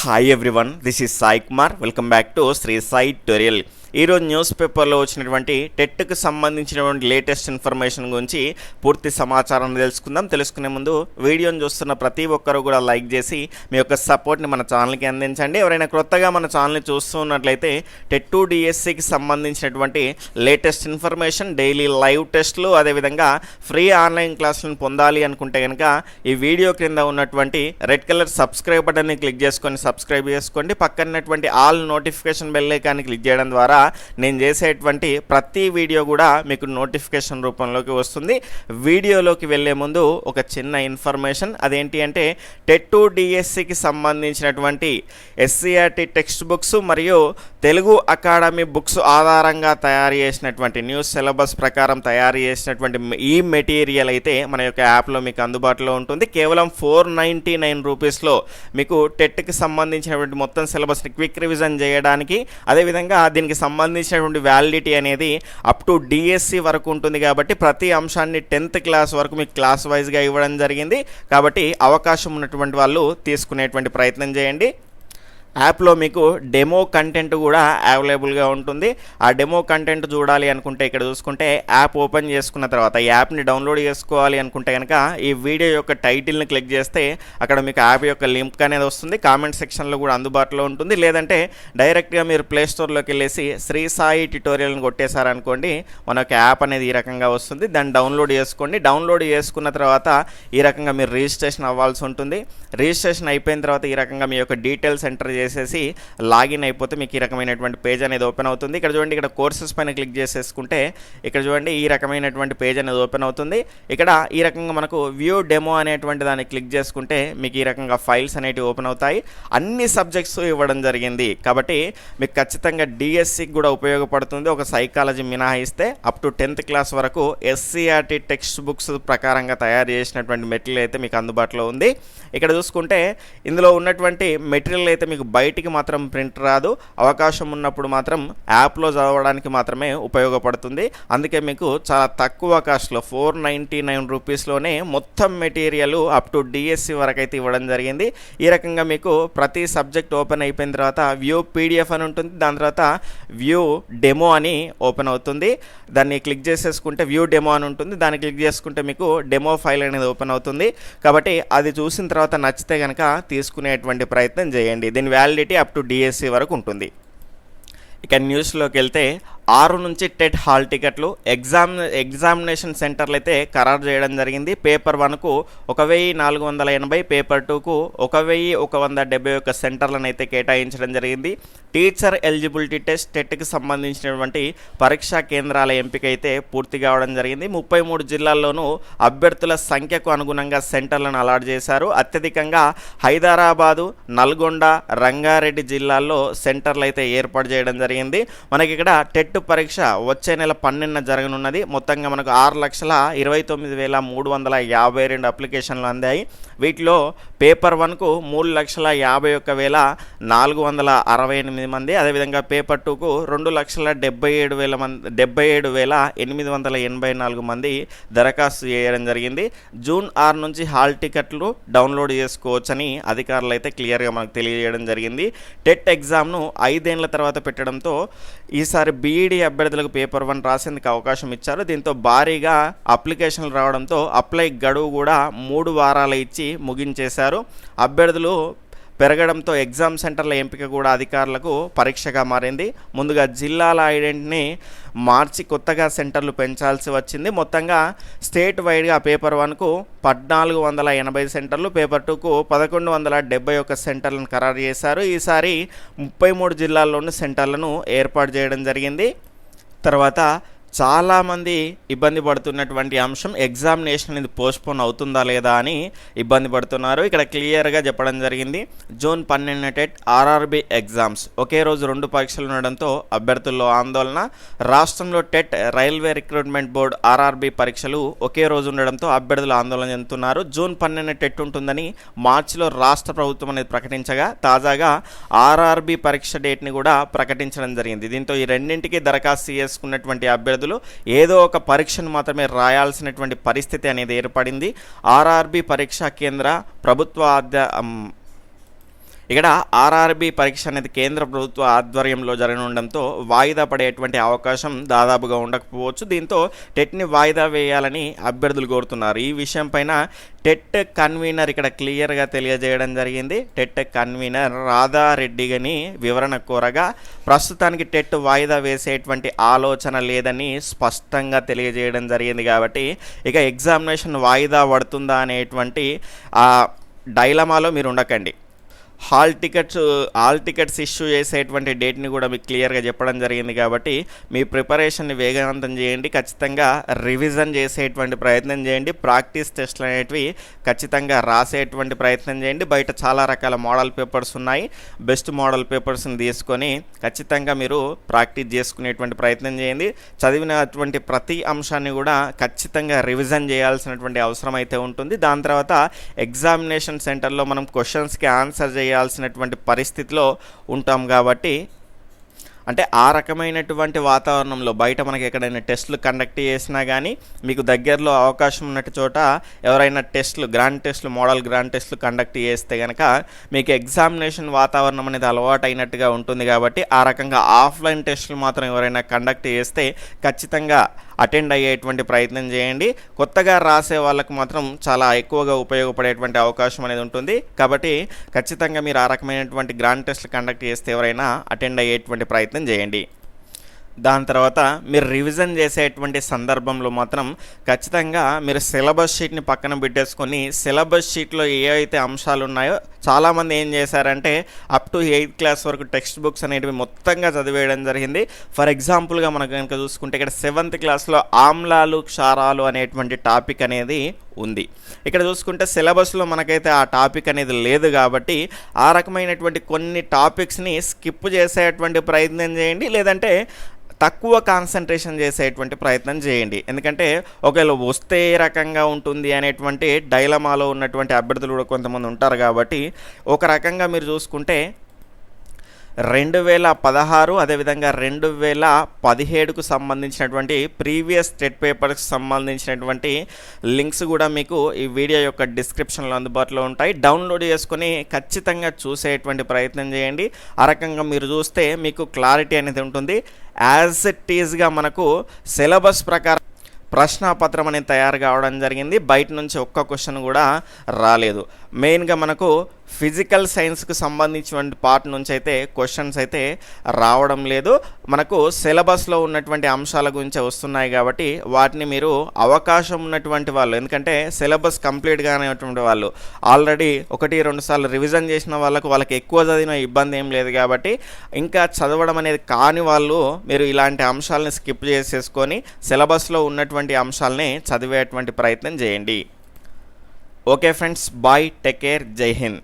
Hi everyone, this is Sai Kumar. Welcome back to Sri Sai Tutorial. ఈరోజు news పేపర్లో వచ్చినటువంటి టెట్కి సంబంధించినటువంటి latest information గురించి పూర్తి సమాచారాన్ని తెలుసుకునే ముందు వీడియోని చూస్తున్న ప్రతి ఒక్కరూ కూడా లైక్ చేసి మీ యొక్క సపోర్ట్ని మన ఛానల్కి అందించండి. ఎవరైనా కొత్తగా మన ఛానల్ని చూస్తూ ఉన్నట్లయితే టెట్ 2 డిఎస్సికి సంబంధించినటువంటి లేటెస్ట్ ఇన్ఫర్మేషన్, డైలీ లైవ్ టెస్ట్లు, అదేవిధంగా ఫ్రీ ఆన్లైన్ క్లాసులను పొందాలి అనుకుంటే కనుక ఈ వీడియో క్రింద ఉన్నటువంటి రెడ్ కలర్ సబ్స్క్రైబ్ బటన్ని క్లిక్ చేసుకొని సబ్స్క్రైబ్ చేసుకోండి. పక్కనటువంటి ఆల్ నోటిఫికేషన్ బెల్ ఐకాన్ని క్లిక్ చేయడం ద్వారా నేను చేసేటువంటి ప్రతి వీడియో కూడా మీకు నోటిఫికేషన్ రూపంలోకి వస్తుంది. వీడియోలోకి వెళ్ళే ముందు ఒక చిన్న ఇన్ఫర్మేషన్, అదేంటి అంటే టెట్ 2 డిఎస్సికి సంబంధించినటువంటి SCERT టెక్స్ట్ బుక్స్ మరియు తెలుగు అకాడమీ బుక్స్ ఆధారంగా తయారు చేసినటువంటి న్యూస్ సిలబస్ ప్రకారం తయారు చేసినటువంటి ఈ మెటీరియల్ అయితే మన యొక్క యాప్లో మీకు అందుబాటులో ఉంటుంది. కేవలం 499 రూపీస్లో మీకు టెట్కి సంబంధించినటువంటి మొత్తం సిలబస్ని క్విక్ రివిజన్ చేయడానికి, అదేవిధంగా దీనికి సంబంధించినటువంటి వ్యాలిడిటీ అనేది అప్ టు డిఎస్సి వరకు ఉంటుంది. కాబట్టి ప్రతి అంశాన్ని 10th క్లాస్ వరకు మీకు క్లాస్ వైజ్గా ఇవ్వడం జరిగింది. కాబట్టి అవకాశం ఉన్నటువంటి వాళ్ళు తీసుకునేటువంటి ప్రయత్నం చేయండి. యాప్లో మీకు డెమో కంటెంట్ కూడా అవైలబుల్గా ఉంటుంది. ఆ డెమో కంటెంట్ చూడాలి అనుకుంటే ఇక్కడ చూసుకుంటే యాప్ ఓపెన్ చేసుకున్న తర్వాత ఈ యాప్ని డౌన్లోడ్ చేసుకోవాలి అనుకుంటే కనుక ఈ వీడియో యొక్క టైటిల్ని క్లిక్ చేస్తే అక్కడ మీకు యాప్ యొక్క లింక్ అనేది వస్తుంది. కామెంట్ సెక్షన్లో కూడా అందుబాటులో ఉంటుంది. లేదంటే డైరెక్ట్గా మీరు ప్లే స్టోర్లోకి వెళ్ళేసి శ్రీ సాయి ట్యుటోరియల్ని కొట్టేశారనుకోండి, మన యొక్క యాప్ అనేది ఈ రకంగా వస్తుంది. దాన్ని డౌన్లోడ్ చేసుకోండి. డౌన్లోడ్ చేసుకున్న తర్వాత ఈ రకంగా మీరు రిజిస్ట్రేషన్ అవ్వాల్సి ఉంటుంది. రిజిస్ట్రేషన్ అయిపోయిన తర్వాత ఈ రకంగా మీ యొక్క డీటెయిల్స్ ఎంటర్ చేసేసి లాగిన్ అయిపోతే మీకు ఈ రకమైనటువంటి పేజ్ అనేది ఓపెన్ అవుతుంది. ఇక్కడ చూడండి, ఇక్కడ కోర్సెస్ పైన క్లిక్ చేసేసుకుంటే ఇక్కడ చూడండి ఈ రకమైనటువంటి పేజ్ అనేది ఓపెన్ అవుతుంది. ఇక్కడ ఈ రకంగా మనకు వ్యూ డెమో అనేటువంటి దాన్ని క్లిక్ చేసుకుంటే మీకు ఈ రకంగా ఫైల్స్ అనేటివి ఓపెన్ అవుతాయి. అన్ని సబ్జెక్ట్స్ ఇవ్వడం జరిగింది కాబట్టి మీకు ఖచ్చితంగా డిఎస్సికి కూడా ఉపయోగపడుతుంది. ఒక సైకాలజీ మినహాయిస్తే అప్ టు 10th క్లాస్ వరకు SCERT టెక్స్ట్ బుక్స్ ప్రకారంగా తయారు చేసినటువంటి మెటీరియల్ అయితే మీకు అందుబాటులో ఉంది. ఇక్కడ చూసుకుంటే ఇందులో ఉన్నటువంటి మెటీరియల్ అయితే మీకు బయటికి మాత్రం ప్రింట్ రాదు. అవకాశం ఉన్నప్పుడు మాత్రం యాప్లో చదవడానికి మాత్రమే ఉపయోగపడుతుంది. అందుకే మీకు చాలా తక్కువ కాస్ట్లో 499 రూపీస్లోనే మొత్తం మెటీరియల్ అప్ టు డిఎస్సి వరకు అయితే ఇవ్వడం జరిగింది. ఈ రకంగా మీకు ప్రతి సబ్జెక్ట్ ఓపెన్ అయిపోయిన తర్వాత వ్యూ PDF అని ఉంటుంది. దాని తర్వాత వ్యూ డెమో అని ఓపెన్ అవుతుంది. దాన్ని క్లిక్ చేసేసుకుంటే వ్యూ డెమో అని ఉంటుంది. దాన్ని క్లిక్ చేసుకుంటే మీకు డెమో ఫైల్ అనేది ఓపెన్ అవుతుంది. కాబట్టి అది చూసిన తర్వాత నచ్చితే కనుక తీసుకునేటువంటి ప్రయత్నం చేయండి. దీని వ్యాలిడిటీ అప్ టు డిఎస్సి వరకు ఉంటుంది. ఇక న్యూస్లోకి వెళ్తే 6 నుంచి టెట్ హాల్ టికెట్లు ఎగ్జామినేషన్ సెంటర్లు అయితే ఖరారు చేయడం జరిగింది. పేపర్ 1కు 1480, పేపర్ 2కు 1171 సెంటర్లను అయితే కేటాయించడం జరిగింది. టీచర్ ఎలిజిబిలిటీ టెస్ట్ టెట్కి సంబంధించినటువంటి పరీక్షా కేంద్రాల ఎంపిక అయితే పూర్తి కావడం జరిగింది. 33 జిల్లాల్లోనూ అభ్యర్థుల సంఖ్యకు అనుగుణంగా సెంటర్లను అలాట్ చేశారు. అత్యధికంగా హైదరాబాదు, నల్గొండ, రంగారెడ్డి జిల్లాల్లో సెంటర్లు అయితే ఏర్పాటు చేయడం జరిగింది. మనకి ఇక్కడ టెట్ పరీక్ష వచ్చే నెల 12న జరగనున్నది. మొత్తంగా మనకు 6,29,352 అప్లికేషన్లు అందాయి. వీటిలో పేపర్ 1కు 3,51,468 మంది, అదేవిధంగా పేపర్ 2కు 2,77,884 మంది దరఖాస్తు చేయడం జరిగింది. జూన్ 6 నుంచి హాల్ టికెట్లు డౌన్లోడ్ చేసుకోవచ్చని అధికారులు అయితే క్లియర్గా మనకు తెలియజేయడం జరిగింది. టెట్ ఎగ్జామ్ను 5 ఏళ్ల తర్వాత పెట్టడంతో ఈసారి బీఈడీ అభ్యర్థులకు పేపర్ 1 రాసేందుకు అవకాశం ఇచ్చారు. దీంతో భారీగా అప్లికేషన్లు రావడంతో అప్లై గడువు కూడా 3 వారాలు ఇచ్చి ముగించేశారు. అభ్యర్థులు పెరగడంతో ఎగ్జామ్ సెంటర్ల ఎంపిక కూడా అధికారులకు పరీక్షగా మారింది. ముందుగా జిల్లాల ఐడెంటిటీని మార్చి కొత్తగా సెంటర్లు పెంచాల్సి వచ్చింది. మొత్తంగా స్టేట్ వైడ్గా పేపర్ 1కు 1480 సెంటర్లు, పేపర్ 2కు 1171 సెంటర్లను ఖరారు చేశారు. ఈసారి 33 జిల్లాల్లోని సెంటర్లను ఏర్పాటు చేయడం జరిగింది. తర్వాత చాలామంది ఇబ్బంది పడుతున్నటువంటి అంశం ఎగ్జామినేషన్ అనేది పోస్ట్పోన్ అవుతుందా లేదా అని ఇబ్బంది పడుతున్నారు. ఇక్కడ క్లియర్గా చెప్పడం జరిగింది. జూన్ 12 టెట్ ఆర్ఆర్బి ఎగ్జామ్స్ ఒకే రోజు 2 పరీక్షలు ఉండడంతో అభ్యర్థుల్లో ఆందోళన. రాష్ట్రంలో TET, railway recruitment board RRB పరీక్షలు ఒకే రోజు ఉండడంతో అభ్యర్థులు ఆందోళన చెందుతున్నారు. జూన్ 12 టెట్ ఉంటుందని మార్చిలో రాష్ట్ర ప్రభుత్వం అనేది ప్రకటించగా తాజాగా ఆర్ఆర్బి పరీక్ష డేట్ని కూడా ప్రకటించడం జరిగింది. దీంతో ఈ రెండింటికి దరఖాస్తు చేసుకున్నటువంటి అభ్యర్థులు ఏదో ఒక పరీక్షను మాత్రమే రాయాల్సినటువంటి పరిస్థితి అనేది ఏర్పడింది. ఆర్ఆర్బి పరీక్షా కేంద్ర ప్రభుత్వ ఇక్కడ ఆర్ఆర్బీ పరీక్ష అనేది కేంద్ర ప్రభుత్వ ఆధ్వర్యంలో జరగనుండడంతో వాయిదా పడేటువంటి అవకాశం దాదాపుగా ఉండకపోవచ్చు. దీంతో టెట్ని వాయిదా వేయాలని అభ్యర్థులు కోరుతున్నారు. ఈ విషయం పైన టెట్ కన్వీనర్ ఇక్కడ క్లియర్గా తెలియజేయడం జరిగింది. టెట్ కన్వీనర్ రాధారెడ్డి గని వివరణ కోరగా ప్రస్తుతానికి టెట్ వాయిదా వేసేటువంటి ఆలోచన లేదని స్పష్టంగా తెలియజేయడం జరిగింది. కాబట్టి ఇక ఎగ్జామినేషన్ వాయిదా పడుతుందా అనేటువంటి ఆ డైలమాలో మీరు ఉండకండి. హాల్ టికెట్స్ ఇష్యూ చేసేటువంటి డేట్ని కూడా మీకు క్లియర్గా చెప్పడం జరిగింది. కాబట్టి మీ ప్రిపరేషన్ని వేగవంతం చేయండి. ఖచ్చితంగా రివిజన్ చేసేటువంటి ప్రయత్నం చేయండి. ప్రాక్టీస్ టెస్ట్లు అనేటివి ఖచ్చితంగా రాసేటువంటి ప్రయత్నం చేయండి. బయట చాలా రకాల మోడల్ పేపర్స్ ఉన్నాయి. బెస్ట్ మోడల్ పేపర్స్ని తీసుకొని ఖచ్చితంగా మీరు ప్రాక్టీస్ చేసుకునేటువంటి ప్రయత్నం చేయండి. చదివినటువంటి ప్రతి అంశాన్ని కూడా ఖచ్చితంగా రివిజన్ చేయాల్సినటువంటి అవసరం అయితే ఉంటుంది. దాని తర్వాత ఎగ్జామినేషన్ సెంటర్లో మనం క్వశ్చన్స్కి ఆన్సర్ చేయాల్సినటువంటి పరిస్థితిలో ఉంటాం. కాబట్టి అంటే ఆ రకమైనటువంటి వాతావరణంలో బయట మనకి ఎక్కడైనా టెస్టులు కండక్ట్ చేసినా కానీ మీకు దగ్గరలో అవకాశం ఉన్నట్టు చోట ఎవరైనా గ్రాండ్ టెస్టులు మోడల్ గ్రాండ్ టెస్టులు కండక్ట్ చేస్తే కనుక మీకు ఎగ్జామినేషన్ వాతావరణం అనేది అలవాటు అయినట్టుగా ఉంటుంది. కాబట్టి ఆ రకంగా ఆఫ్లైన్ టెస్టులు మాత్రం ఎవరైనా కండక్ట్ చేస్తే ఖచ్చితంగా అటెండ్ అయ్యేటువంటి ప్రయత్నం చేయండి. కొత్తగా రాసే వాళ్ళకు మాత్రం చాలా ఎక్కువగా ఉపయోగపడేటువంటి అవకాశం అనేది ఉంటుంది. కాబట్టి ఖచ్చితంగా మీరు ఆ రకమైనటువంటి గ్రాండ్ టెస్ట్లు కండక్ట్ చేస్తే ఎవరైనా అటెండ్ అయ్యేటువంటి ప్రయత్నం చేయండి. దాని తర్వాత మీరు రివిజన్ చేసేటువంటి సందర్భంలో మాత్రం ఖచ్చితంగా మీరు సిలబస్ షీట్ని పక్కన పెట్టేసుకొని సిలబస్ షీట్లో ఏ అయితే అంశాలు ఉన్నాయో చాలామంది ఏం చేశారంటే అప్ టు 8th క్లాస్ వరకు టెక్స్ట్ బుక్స్ అనేటివి మొత్తంగా చదివేయడం జరిగింది. ఫర్ ఎగ్జాంపుల్గా మనకు కనుక చూసుకుంటే ఇక్కడ 7th క్లాస్లో ఆమ్లాలు క్షారాలు అనేటువంటి టాపిక్ అనేది ఉంది. ఇక్కడ చూసుకుంటే సిలబస్లో మనకైతే ఆ టాపిక్ అనేది లేదు. కాబట్టి ఆ రకమైనటువంటి కొన్ని టాపిక్స్ని స్కిప్ చేసేటువంటి ప్రయత్నం చేయండి, లేదంటే తక్కువ కాన్సన్ట్రేషన్ చేసేటువంటి ప్రయత్నం చేయండి. ఎందుకంటే ఒకవేళ వస్తే ఏ రకంగా ఉంటుంది అనేటువంటి డైలమాలో ఉన్నటువంటి అభ్యర్థులు కూడా కొంతమంది ఉంటారు. కాబట్టి ఒక రకంగా మీరు చూసుకుంటే 2016 అదేవిధంగా 2017కు సంబంధించినటువంటి ప్రీవియస్ టెట్ పేపర్కి సంబంధించినటువంటి లింక్స్ కూడా మీకు ఈ వీడియో యొక్క డిస్క్రిప్షన్లో అందుబాటులో ఉంటాయి. డౌన్లోడ్ చేసుకొని ఖచ్చితంగా చూసేటువంటి ప్రయత్నం చేయండి. ఆ రకంగా మీరు చూస్తే మీకు క్లారిటీ అనేది ఉంటుంది. యాజ్ ఇట్ ఈజ్గా మనకు సిలబస్ ప్రకారం ప్రశ్నాపత్రం అనేది తయారు కావడం జరిగింది. బయట నుంచి ఒక్క క్వశ్చన్ కూడా రాలేదు. మెయిన్గా మనకు ఫిజికల్ సైన్స్కి సంబంధించినటువంటి పార్ట్ నుంచి అయితే క్వశ్చన్స్ అయితే రావడం లేదు. మనకు సిలబస్లో ఉన్నటువంటి అంశాల గురించే వస్తున్నాయి. కాబట్టి వాటిని మీరు అవకాశం ఉన్నటువంటి వాళ్ళు, ఎందుకంటే సిలబస్ కంప్లీట్గా అనేటువంటి వాళ్ళు ఆల్రెడీ 1-2 సార్లు రివిజన్ చేసిన వాళ్ళకి ఎక్కువ చదివిన ఇబ్బంది ఏం లేదు. కాబట్టి ఇంకా చదవడం అనేది కాని వాళ్ళు మీరు ఇలాంటి అంశాలని స్కిప్ చేసేసుకొని సిలబస్లో ఉన్నటువంటి అంశాలని చదివేటువంటి ప్రయత్నం చేయండి. Okay friends, bye, take care, Jai Hind.